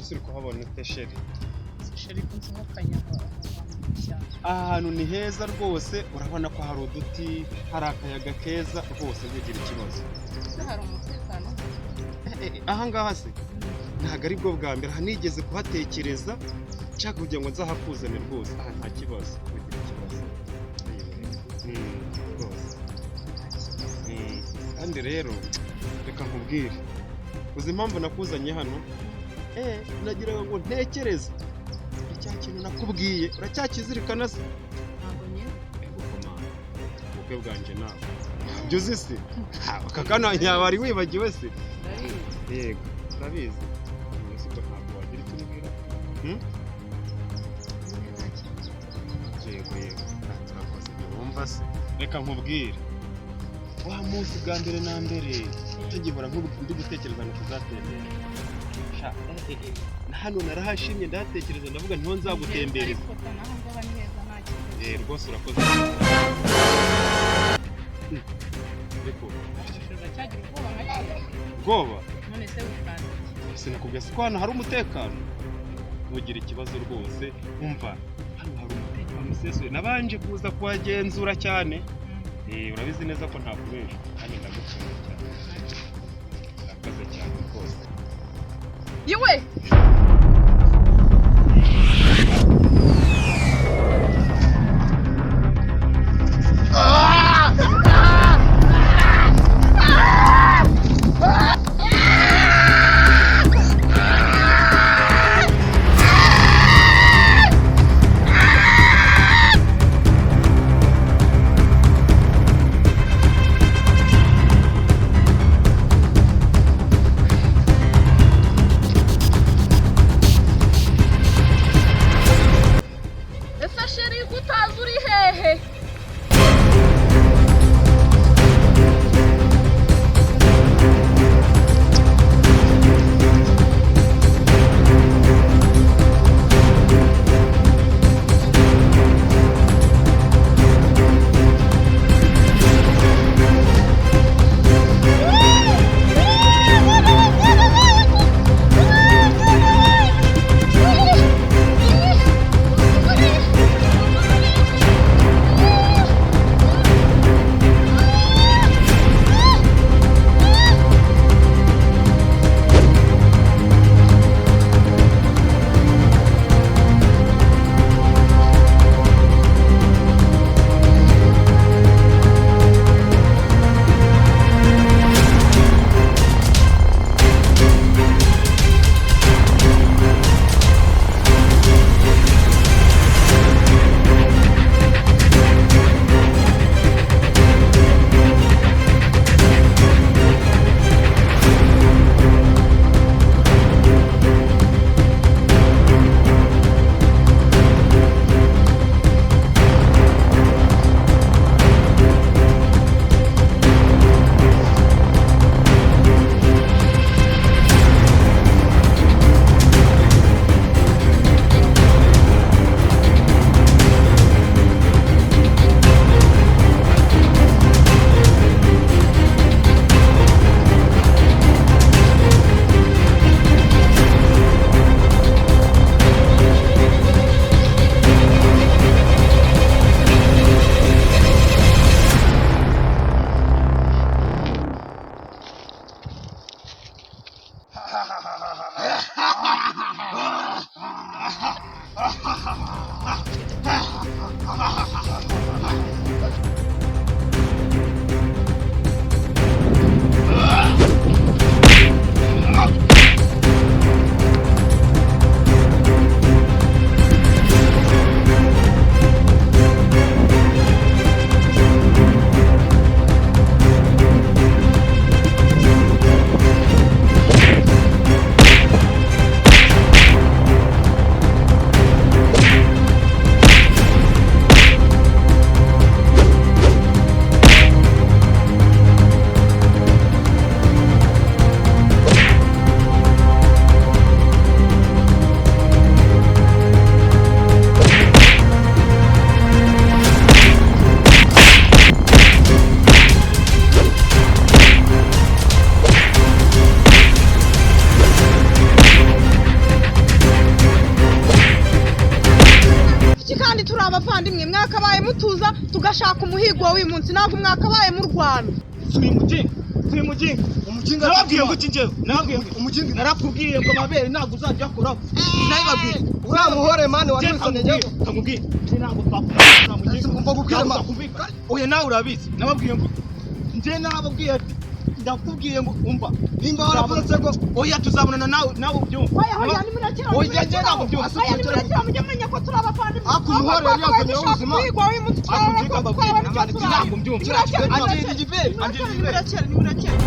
ese uri kuhabona ute sheri? Sheri kunsohokanya cyane. Ahantu ni heza rwose, urabona ko hari uduti, hari akayaga keza rwose, ntugire ikibazo. Hari umutekano? Aha ngaha se ntabwo ari bwo bwa mbere, hanigeze kuhatekereza nshaka kugira ngo nzahakuzane rwose. Aha nta kibazo, ntugire ikibazo rwose. Kandi rero reka nkubwire, uzi impamvu nakuzanye hano? Nagira ngo ntekereze icya kintu nakubwiye, uracyakizirikana se? Ntabwo nyine. Ubukwe bwanjye nawe ibyo uzi se? Aka kana wari wibagiwe se? Ndabizi. Yego urabizi. Ubwo ntabwo wagira icyo ubwira. Yego turakoze wumva se. Reka nkubwire, wa munsi bwa mbere na mbere tugihora ndi gutekereza ngo tuzatembera. Hano narahashimye ndahatekereza, ndavuga ntiho nzagutembereza. Rwose urakoze. Ubwoba? None se wikandike. Sinakubwiye ko hano hari umutekano? Ntugire ikibazo rwose, umva hano hari umutekano usesuye. Nabanje kuza kuhagenzura cyane. Urabizi neza ko ntakubesha, kandi ndagukunda cyane. Urakoze cyane rwose. Yewe! mwakabaye mutuza tugashaka umuhigo w'uyu munsi ntabwo mwakabaye mu Rwanda. Turi mujinga. Umujinga nabwiye ngo kinjewe. Umujinga narakubwiye ngo amabere ntabwo uzajya akora. Nabibabwiye. Uriya muhore mani wanisoneye. Kamubwiye. Ntabwo twakubwira mujinga. Umva gukira ma. Oya nawe urabizi. Nababwiye ngo nababwiye ndakubwiye ngo umva. Nimba waravuze ngo oya tuzabonana nawe ubyumva. Oya ni murakira. Oya njye ntabwo byumva. Oya ni murakira mujye menya ko turi abavandimwe. Aku muhore yazanye ubuzima. Amujinga mbabwira n'abandi ntabwo mbyumva. Ni murakira.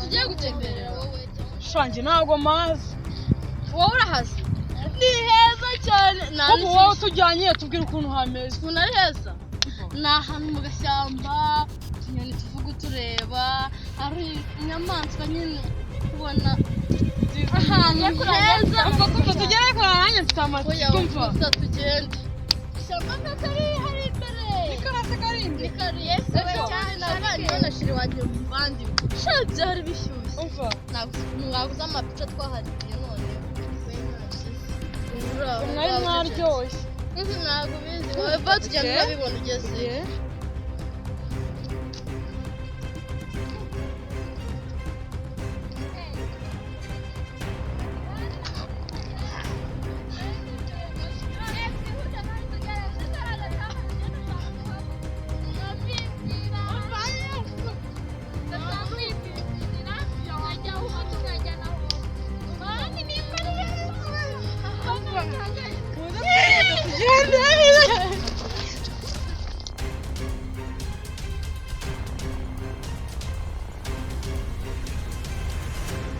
Tugiye gutemberera wowe. Shangi ntago mazi. Wowe urahaze? Ni heza cyane. Kuko wowe tujyanye tubwira ukuntu hameze. Ukuntu ari heza? Ni ahantu mu gashyamba, utunyoni tuvuga tureba, ari inyamaswa nyine ubona ahantu heza. Kuko tugere kwa nanjye mfite amatsiko mva. Oya, tugende. Ishyamba kari hari imbere. Nikarase kari imbere. Nikari yese cyane nabanye nashiri wagiye mu bandi. Shabye hari bishyushye. Umva. Ntabwo amapica twahariye none. Mwari mwaryoshye. Ntabwo bizi. Wowe tugenda urabibona ugeze.